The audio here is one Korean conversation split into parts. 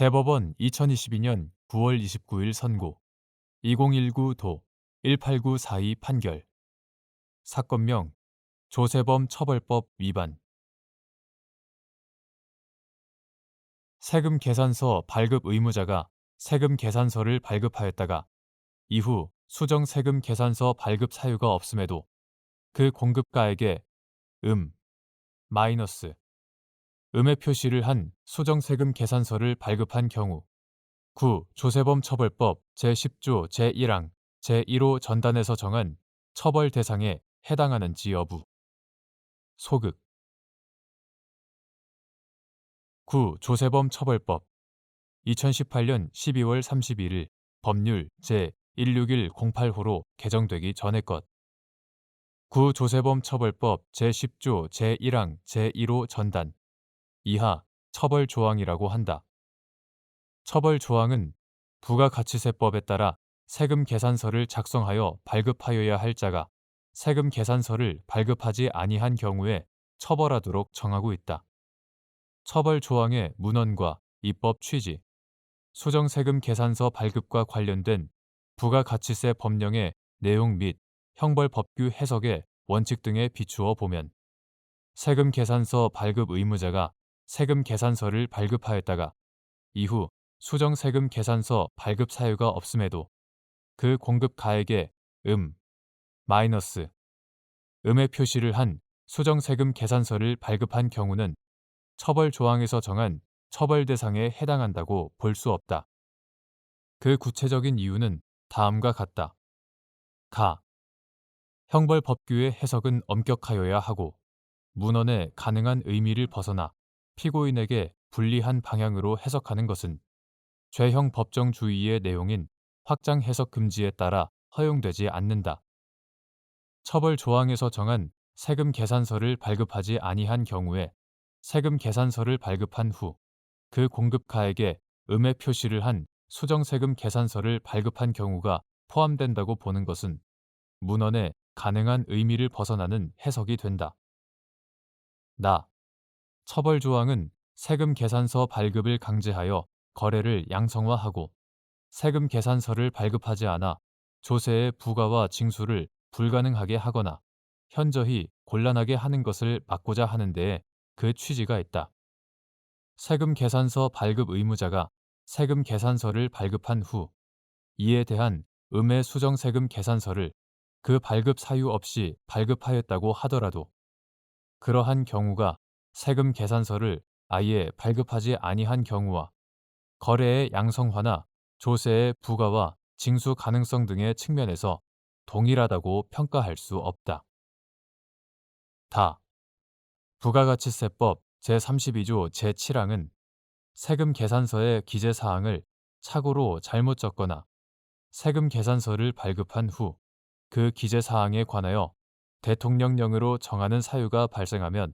대법원 2022년 9월 29일 선고 2019도 18942 판결 사건명 조세범 처벌법 위반 세금 계산서 발급 의무자가 세금 계산서를 발급하였다가 이후 수정 세금 계산서 발급 사유가 없음에도 그 공급가액에 마이너스 음의 표시를 한 수정 세금 계산서를 발급한 경우 9. 조세범 처벌법 제10조 제1항 제1호 전단에서 정한 처벌 대상에 해당하는지 여부. 소극 9. 조세범 처벌법 2018년 12월 31일 법률 제16108호로 개정되기 전의 것. 9. 조세범 처벌법 제10조 제1항 제1호 전단 이하 처벌 조항이라고 한다. 처벌 조항은 부가가치세법에 따라 세금 계산서를 작성하여 발급하여야 할 자가 세금 계산서를 발급하지 아니한 경우에 처벌하도록 정하고 있다. 처벌 조항의 문헌과 입법 취지, 수정세금 계산서 발급과 관련된 부가가치세 법령의 내용 및 형벌법규 해석의 원칙 등에 비추어 보면 세금 계산서 발급 의무자가 세금 계산서를 발급하였다가 이후 수정세금 계산서 발급 사유가 없음에도 그 공급 가액에 마이너스 음의 표시를 한 수정세금 계산서를 발급한 경우는 처벌 조항에서 정한 처벌 대상에 해당한다고 볼 수 없다. 그 구체적인 이유는 다음과 같다. 형벌법규의 해석은 엄격하여야 하고 문헌의 가능한 의미를 벗어나 피고인에게 불리한 방향으로 해석하는 것은 죄형 법정주의의 내용인 확장 해석 금지에 따라 허용되지 않는다. 처벌 조항에서 정한 세금 계산서를 발급하지 아니한 경우에 세금 계산서를 발급한 후 그 공급가액에 음의 표시를 한 수정세금 계산서를 발급한 경우가 포함된다고 보는 것은 문헌의 가능한 의미를 벗어나는 해석이 된다. 처벌 조항은 세금 계산서 발급을 강제하여 거래를 양성화하고 세금 계산서를 발급하지 않아 조세의 부과와 징수를 불가능하게 하거나 현저히 곤란하게 하는 것을 막고자 하는 데에 그 취지가 있다. 세금 계산서 발급 의무자가 세금 계산서를 발급한 후 이에 대한 음의 수정세금 계산서를 그 발급 사유 없이 발급하였다고 하더라도 그러한 경우가 세금 계산서를 아예 발급하지 아니한 경우와 거래의 양성화나 조세의 부과와 징수 가능성 등의 측면에서 동일하다고 평가할 수 없다. 부가가치세법 제32조 제7항은 세금 계산서의 기재사항을 착오로 잘못 적거나 세금 계산서를 발급한 후 그 기재사항에 관하여 대통령령으로 정하는 사유가 발생하면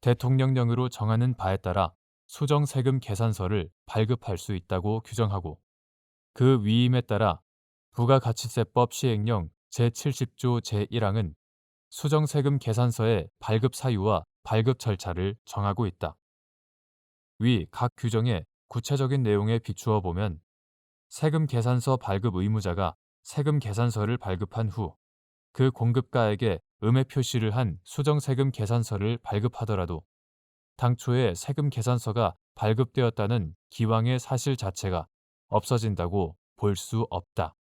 대통령령으로 정하는 바에 따라 수정세금 계산서를 발급할 수 있다고 규정하고 그 위임에 따라 부가가치세법 시행령 제70조 제1항은 수정세금 계산서의 발급 사유와 발급 절차를 정하고 있다. 위 각 규정의 구체적인 내용에 비추어 보면 세금 계산서 발급 의무자가 세금 계산서를 발급한 후 그 공급가액에 음의 표시를 한 수정세금 계산서를 발급하더라도 당초에 세금 계산서가 발급되었다는 기왕의 사실 자체가 없어진다고 볼 수 없다.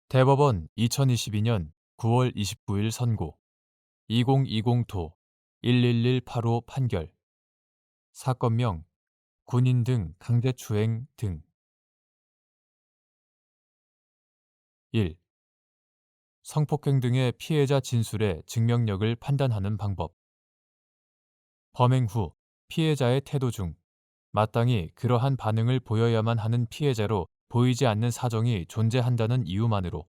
대법원 2022년 9월 29일 선고 2020도 11185 판결 사건명 군인 등 강제추행 등 1. 성폭행 등의 피해자 진술의 증명력을 판단하는 방법 범행 후 피해자의 태도 중 마땅히 그러한 반응을 보여야만 하는 피해자로 보이지 않는 사정이 존재한다는 이유만으로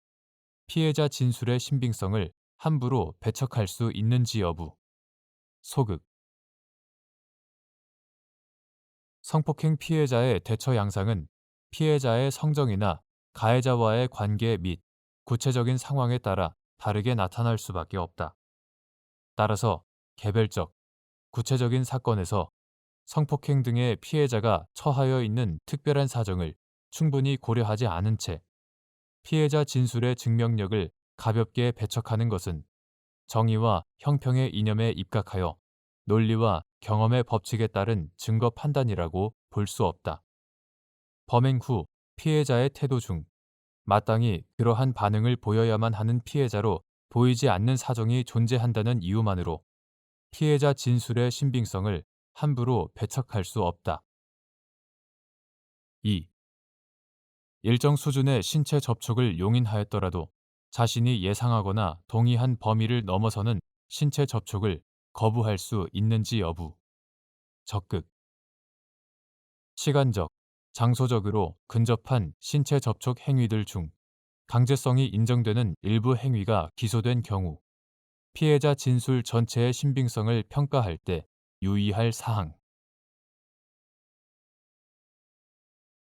피해자 진술의 신빙성을 함부로 배척할 수 있는지 여부. 소극 성폭행 피해자의 대처 양상은 피해자의 성정이나 가해자와의 관계 및 구체적인 상황에 따라 다르게 나타날 수밖에 없다. 따라서 개별적, 구체적인 사건에서 성폭행 등의 피해자가 처하여 있는 특별한 사정을 충분히 고려하지 않은 채 피해자 진술의 증명력을 가볍게 배척하는 것은 정의와 형평의 이념에 입각하여 논리와 경험의 법칙에 따른 증거 판단이라고 볼 수 없다. 범행 후 피해자의 태도 중 마땅히 그러한 반응을 보여야만 하는 피해자로 보이지 않는 사정이 존재한다는 이유만으로 피해자 진술의 신빙성을 함부로 배척할 수 없다. 2. 일정 수준의 신체 접촉을 용인하였더라도 자신이 예상하거나 동의한 범위를 넘어서는 신체 접촉을 거부할 수 있는지 여부. 적극. 시간적, 장소적으로 근접한 신체 접촉 행위들 중 강제성이 인정되는 일부 행위가 기소된 경우 피해자 진술 전체의 신빙성을 평가할 때 유의할 사항.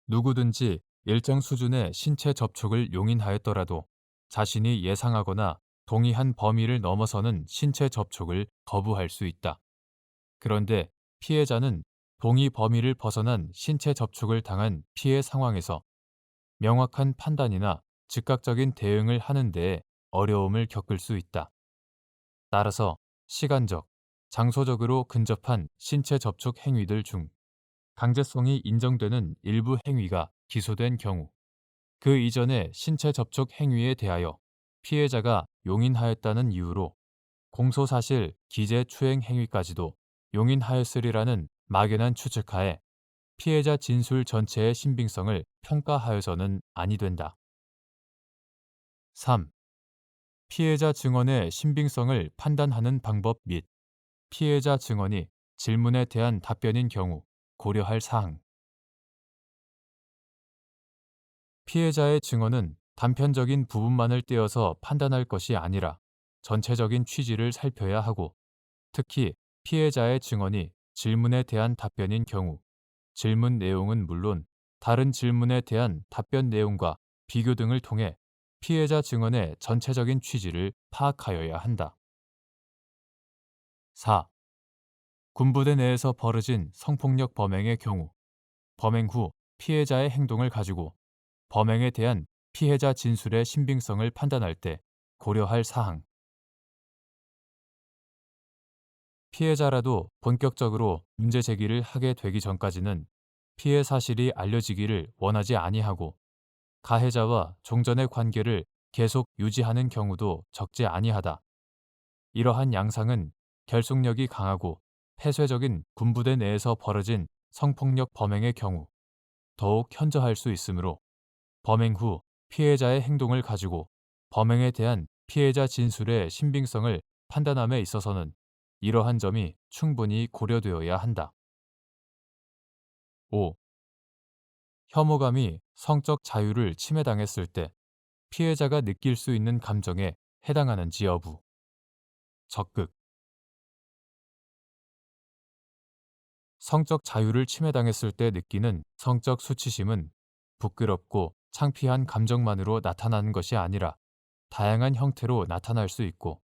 누구든지 일정 수준의 신체 접촉을 용인하였더라도 자신이 예상하거나 동의한 범위를 넘어서는 신체 접촉을 거부할 수 있다. 그런데 피해자는 동의 범위를 벗어난 신체 접촉을 당한 피해 상황에서 명확한 판단이나 즉각적인 대응을 하는 데에 어려움을 겪을 수 있다. 따라서 시간적, 장소적으로 근접한 신체 접촉 행위들 중 강제성이 인정되는 일부 행위가 기소된 경우 그 이전의 신체 접촉 행위에 대하여 피해자가 용인하였다는 이유로 공소사실 기재 추행 행위까지도 용인하였으리라는 막연한 추측하에 피해자 진술 전체의 신빙성을 평가하여서는 아니 된다. 3. 피해자 증언의 신빙성을 판단하는 방법 및 피해자 증언이 질문에 대한 답변인 경우 고려할 사항. 피해자의 증언은 단편적인 부분만을 떼어서 판단할 것이 아니라 전체적인 취지를 살펴야 하고 특히 피해자의 증언이 질문에 대한 답변인 경우 질문 내용은 물론 다른 질문에 대한 답변 내용과 비교 등을 통해 피해자 증언의 전체적인 취지를 파악하여야 한다. 4. 군부대 내에서 벌어진 성폭력 범행의 경우 범행 후 피해자의 행동을 가지고 범행에 대한 피해자 진술의 신빙성을 판단할 때 고려할 사항. 피해자라도 본격적으로 문제 제기를 하게 되기 전까지는 피해 사실이 알려지기를 원하지 아니하고 가해자와 종전의 관계를 계속 유지하는 경우도 적지 아니하다. 이러한 양상은 결속력이 강하고 폐쇄적인 군부대 내에서 벌어진 성폭력 범행의 경우 더욱 현저할 수 있으므로 범행 후 피해자의 행동을 가지고 범행에 대한 피해자 진술의 신빙성을 판단함에 있어서는 이러한 점이 충분히 고려되어야 한다. 5. 혐오감이 성적 자유를 침해당했을 때 피해자가 느낄 수 있는 감정에 해당하는지 여부. 적극. 성적 자유를 침해당했을 때 느끼는 성적 수치심은 부끄럽고 창피한 감정만으로 나타나는 것이 아니라 다양한 형태로 나타날 수 있고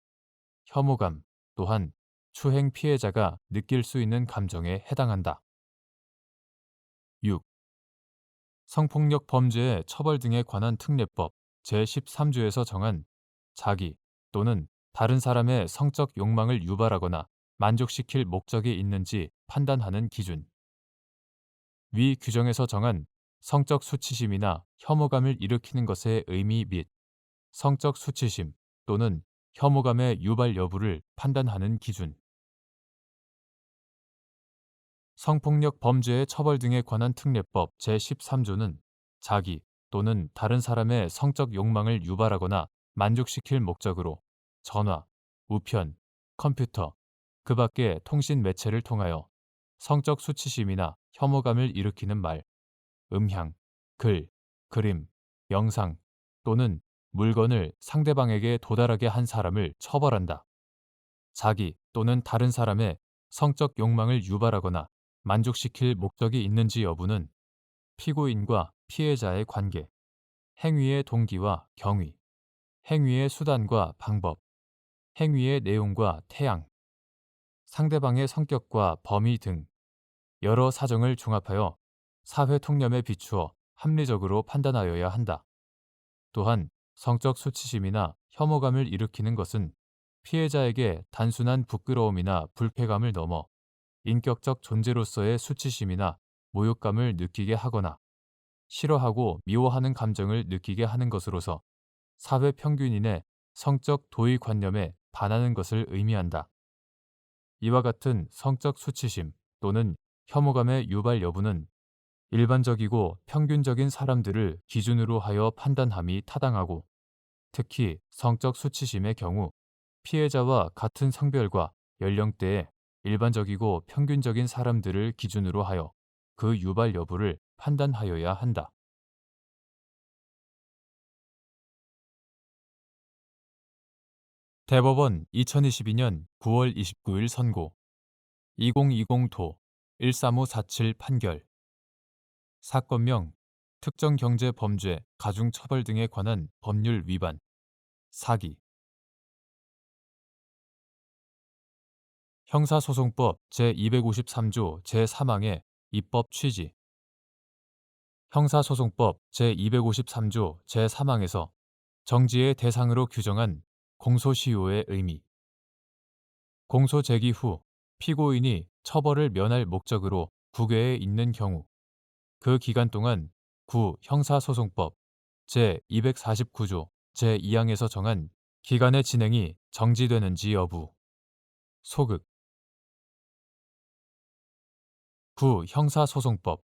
혐오감 또한 추행 피해자가 느낄 수 있는 감정에 해당한다. 6. 성폭력 범죄의 처벌 등에 관한 특례법 제13조에서 정한 자기 또는 다른 사람의 성적 욕망을 유발하거나 만족시킬 목적이 있는지 판단하는 기준. 위 규정에서 정한 성적 수치심이나 혐오감을 일으키는 것의 의미 및 성적 수치심 또는 혐오감의 유발 여부를 판단하는 기준. 성폭력 범죄의 처벌 등에 관한 특례법 제13조는 자기 또는 다른 사람의 성적 욕망을 유발하거나 만족시킬 목적으로 전화, 우편, 컴퓨터, 그 밖의 통신 매체를 통하여 성적 수치심이나 혐오감을 일으키는 말, 음향, 글, 그림, 영상 또는 물건을 상대방에게 도달하게 한 사람을 처벌한다. 자기 또는 다른 사람의 성적 욕망을 유발하거나 만족시킬 목적이 있는지 여부는 피고인과 피해자의 관계, 행위의 동기와 경위, 행위의 수단과 방법, 행위의 내용과 태양, 상대방의 성격과 범위 등 여러 사정을 종합하여 사회 통념에 비추어 합리적으로 판단하여야 한다. 또한 성적 수치심이나 혐오감을 일으키는 것은 피해자에게 단순한 부끄러움이나 불쾌감을 넘어 인격적 존재로서의 수치심이나 모욕감을 느끼게 하거나 싫어하고 미워하는 감정을 느끼게 하는 것으로서 사회 평균인의 성적 도의관념에 반하는 것을 의미한다. 이와 같은 성적 수치심 또는 혐오감의 유발 여부는 일반적이고 평균적인 사람들을 기준으로 하여 판단함이 타당하고, 특히 성적 수치심의 경우 피해자와 같은 성별과 연령대의 일반적이고 평균적인 사람들을 기준으로 하여 그 유발 여부를 판단하여야 한다. 대법원 2022년 9월 29일 선고 2020도 13547 판결. 사건명 특정경제범죄 가중처벌 등에 관한 법률 위반 사기. 형사소송법 제253조 제3항의 입법 취지. 형사소송법 제253조 제3항에서 정지의 대상으로 규정한 공소시효의 의미. 공소 제기 후 피고인이 처벌을 면할 목적으로 국외에 있는 경우 그 기간 동안 구 형사소송법 제249조 제2항에서 정한 기간의 진행이 정지되는지 여부. 소극. 구 형사소송법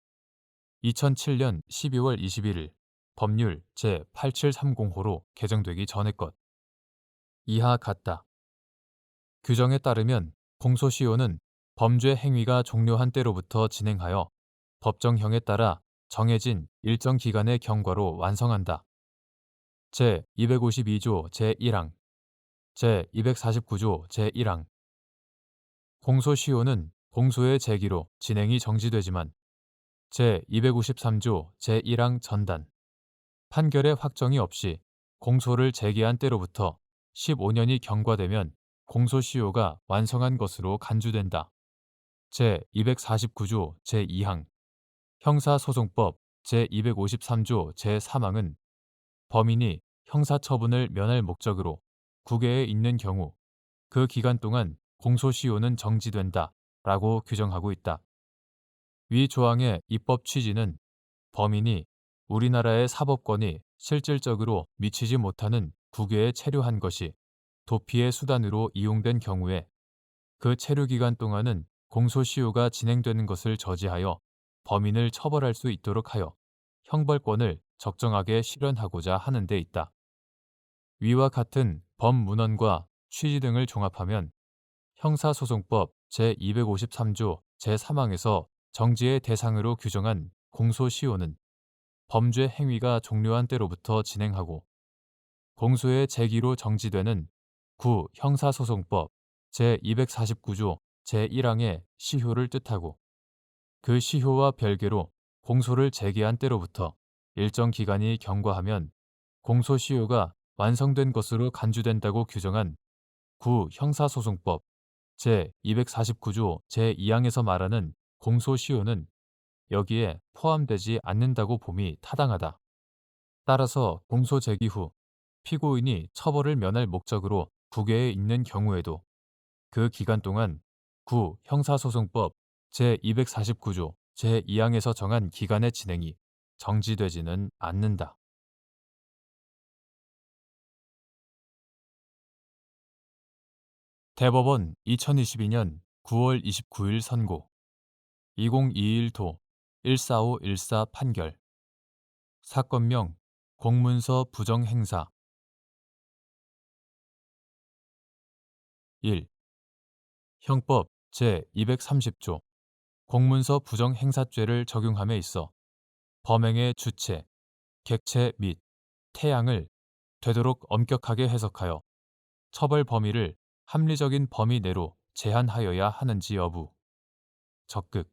2007년 12월 21일 법률 제8730호로 개정되기 전의 것. 이하 같다. 규정에 따르면 공소시효는 범죄 행위가 종료한 때로부터 진행하여 법정형에 따라 정해진 일정 기간의 경과로 완성한다. 제252조 제1항, 제249조 제1항. 공소시효는 공소의 제기로 진행이 정지되지만 제253조 제1항 전단. 판결의 확정이 없이 공소를 제기한 때로부터 15년이 경과되면 공소시효가 완성한 것으로 간주된다. 제249조 제2항. 형사소송법 제253조 제3항은 범인이 형사처분을 면할 목적으로 국외에 있는 경우 그 기간 동안 공소시효는 정지된다 라고 규정하고 있다. 위 조항의 입법 취지는 범인이 우리나라의 사법권이 실질적으로 미치지 못하는 국외에 체류한 것이 도피의 수단으로 이용된 경우에 그 체류 기간 동안은 공소시효가 진행되는 것을 저지하여 범인을 처벌할 수 있도록 하여 형벌권을 적정하게 실현하고자 하는 데 있다. 위와 같은 법문헌과 취지 등을 종합하면 형사소송법 제253조 제3항에서 정지의 대상으로 규정한 공소시효는 범죄 행위가 종료한 때로부터 진행하고 공소의 제기로 정지되는 구 형사소송법 제249조 제1항의 시효를 뜻하고, 그 시효와 별개로 공소를 제기한 때로부터 일정 기간이 경과하면 공소시효가 완성된 것으로 간주된다고 규정한 구 형사소송법 제249조 제2항에서 말하는 공소시효는 여기에 포함되지 않는다고 봄이 타당하다. 따라서 공소 제기 후 피고인이 처벌을 면할 목적으로 국외에 있는 경우에도 그 기간 동안 구 형사소송법 제249조 제2항에서 정한 기간의 진행이 정지되지는 않는다. 대법원 2022년 9월 29일 선고 2021도 14514 판결. 사건명 공문서 부정행사 1. 형법 제230조 공문서 부정행사죄를 적용함에 있어 범행의 주체, 객체 및 태양을 되도록 엄격하게 해석하여 처벌 범위를 합리적인 범위 내로 제한하여야 하는지 여부. 적극.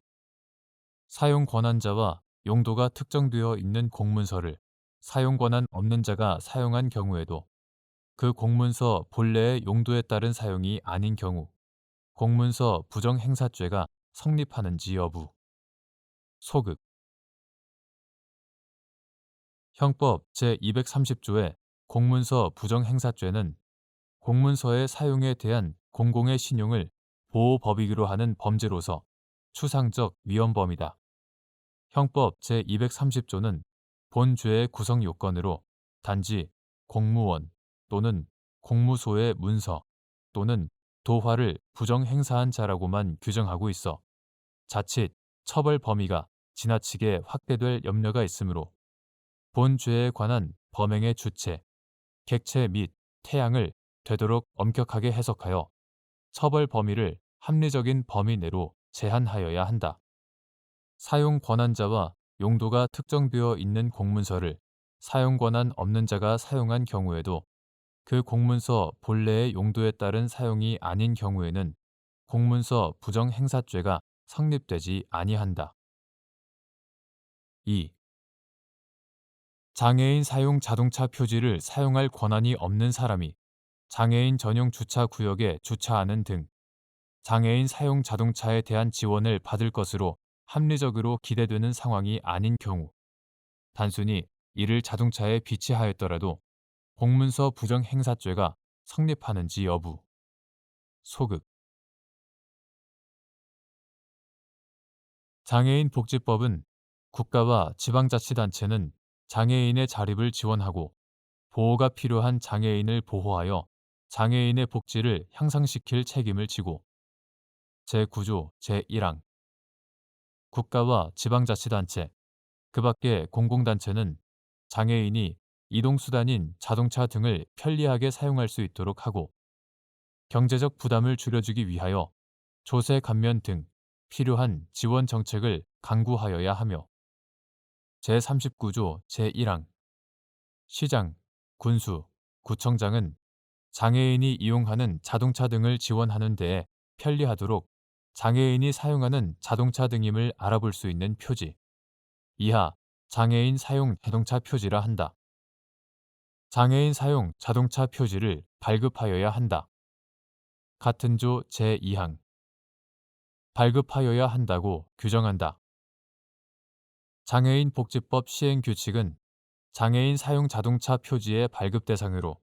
사용 권한자와 용도가 특정되어 있는 공문서를 사용 권한 없는 자가 사용한 경우에도 그 공문서 본래의 용도에 따른 사용이 아닌 경우 공문서 부정행사죄가 성립하는지 여부. 소급. 형법 제230조의 공문서 부정행사죄는 공문서의 사용에 대한 공공의 신용을 보호법이기로 하는 범죄로서 추상적 위헌범이다. 형법 제230조는 본 죄의 구성 요건으로 단지 공무원 또는 공무소의 문서 또는 도화를 부정행사한 자라고만 규정하고 있어 자칫 처벌 범위가 지나치게 확대될 염려가 있으므로 본 죄에 관한 범행의 주체, 객체 및 태양을 되도록 엄격하게 해석하여 처벌 범위를 합리적인 범위 내로 제한하여야 한다. 사용 권한자와 용도가 특정되어 있는 공문서를 사용 권한 없는 자가 사용한 경우에도 그 공문서 본래의 용도에 따른 사용이 아닌 경우에는 공문서 부정행사죄가 성립되지 아니한다. 2. 장애인 사용 자동차 표지를 사용할 권한이 없는 사람이 장애인 전용 주차 구역에 주차하는 등 장애인 사용 자동차에 대한 지원을 받을 것으로 합리적으로 기대되는 상황이 아닌 경우 단순히 이를 자동차에 비치하였더라도 공문서 부정행사죄가 성립하는지 여부. 소급. 장애인 복지법은 국가와 지방자치단체는 장애인의 자립을 지원하고 보호가 필요한 장애인을 보호하여 장애인의 복지를 향상시킬 책임을 지고 제9조 제1항 국가와 지방자치단체, 그 밖의 공공단체는 장애인이 이동수단인 자동차 등을 편리하게 사용할 수 있도록 하고 경제적 부담을 줄여주기 위하여 조세 감면 등 필요한 지원 정책을 강구하여야 하며 제39조 제1항 시장, 군수, 구청장은 장애인이 이용하는 자동차 등을 지원하는 데에 편리하도록 장애인이 사용하는 자동차 등임을 알아볼 수 있는 표지 이하 장애인 사용 자동차 표지라 한다. 장애인 사용 자동차 표지를 발급하여야 한다. 같은 조 제2항 발급하여야 한다고 규정한다. 장애인 복지법 시행 규칙은 장애인 사용 자동차 표지의 발급 대상으로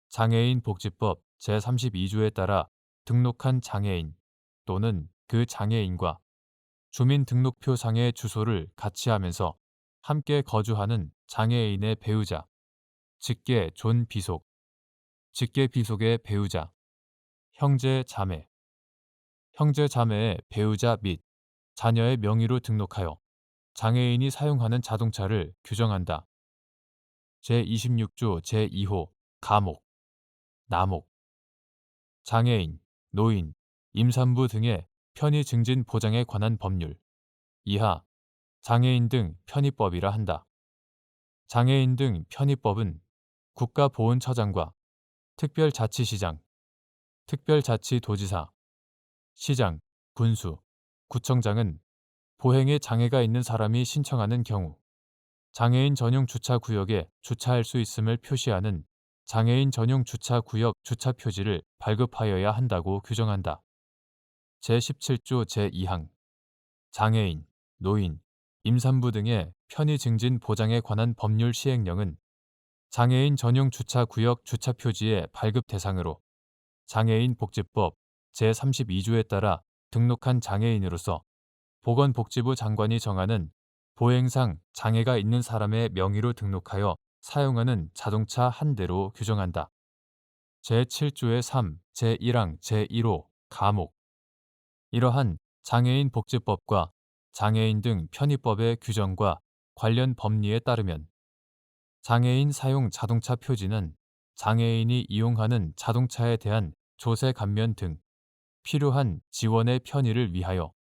장애인 복지법 제32조에 따라 등록한 장애인 또는 그 장애인과 주민등록표상의 주소를 같이 하면서 함께 거주하는 장애인의 배우자, 직계 존비속, 직계 비속의 배우자, 형제 자매, 형제 자매의 배우자 및 자녀의 명의로 등록하여 장애인이 사용하는 자동차를 규정한다. 제26조 제2호 가목, 나목, 장애인, 노인, 임산부 등의 편의 증진 보장에 관한 법률 이하 장애인 등 편의법이라 한다. 장애인 등 편의법은 국가보훈처장과 특별자치시장, 특별자치도지사, 시장, 군수, 구청장은 보행에 장애가 있는 사람이 신청하는 경우 장애인 전용 주차 구역에 주차할 수 있음을 표시하는 장애인 전용 주차 구역 주차 표지를 발급하여야 한다고 규정한다. 제17조 제2항 장애인, 노인, 임산부 등의 편의 증진 보장에 관한 법률 시행령은 장애인 전용 주차 구역 주차 표지의 발급 대상으로 장애인 복지법 제32조에 따라 등록한 장애인으로서 보건복지부 장관이 정하는 보행상 장애가 있는 사람의 명의로 등록하여 사용하는 자동차 한 대로 규정한다. 제7조의 3, 제1항, 제1호, 가목 이러한 장애인 복지법과 장애인 등 편의법의 규정과 관련 법리에 따르면 장애인 사용 자동차 표지는 장애인이 이용하는 자동차에 대한 조세 감면 등 필요한 지원의 편의를 위하여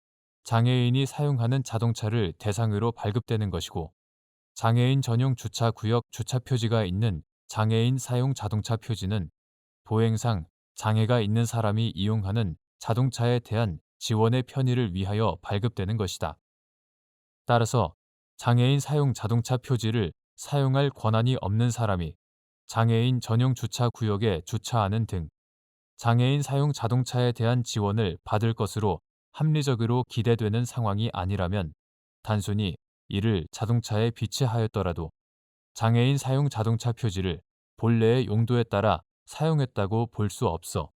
장애인이 사용하는 자동차를 대상으로 발급되는 것이고 장애인 전용 주차 구역 주차 표지가 있는 장애인 사용 자동차 표지는 보행상 장애가 있는 사람이 이용하는 자동차에 대한 지원의 편의를 위하여 발급되는 것이다. 따라서 장애인 사용 자동차 표지를 사용할 권한이 없는 사람이 장애인 전용 주차 구역에 주차하는 등 장애인 사용 자동차에 대한 지원을 받을 것으로 합리적으로 기대되는 상황이 아니라면 단순히 이를 자동차에 비치하였더라도 장애인 사용 자동차 표지를 본래의 용도에 따라 사용했다고 볼 수 없어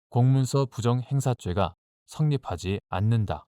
공문서 부정 행사죄가 성립하지 않는다.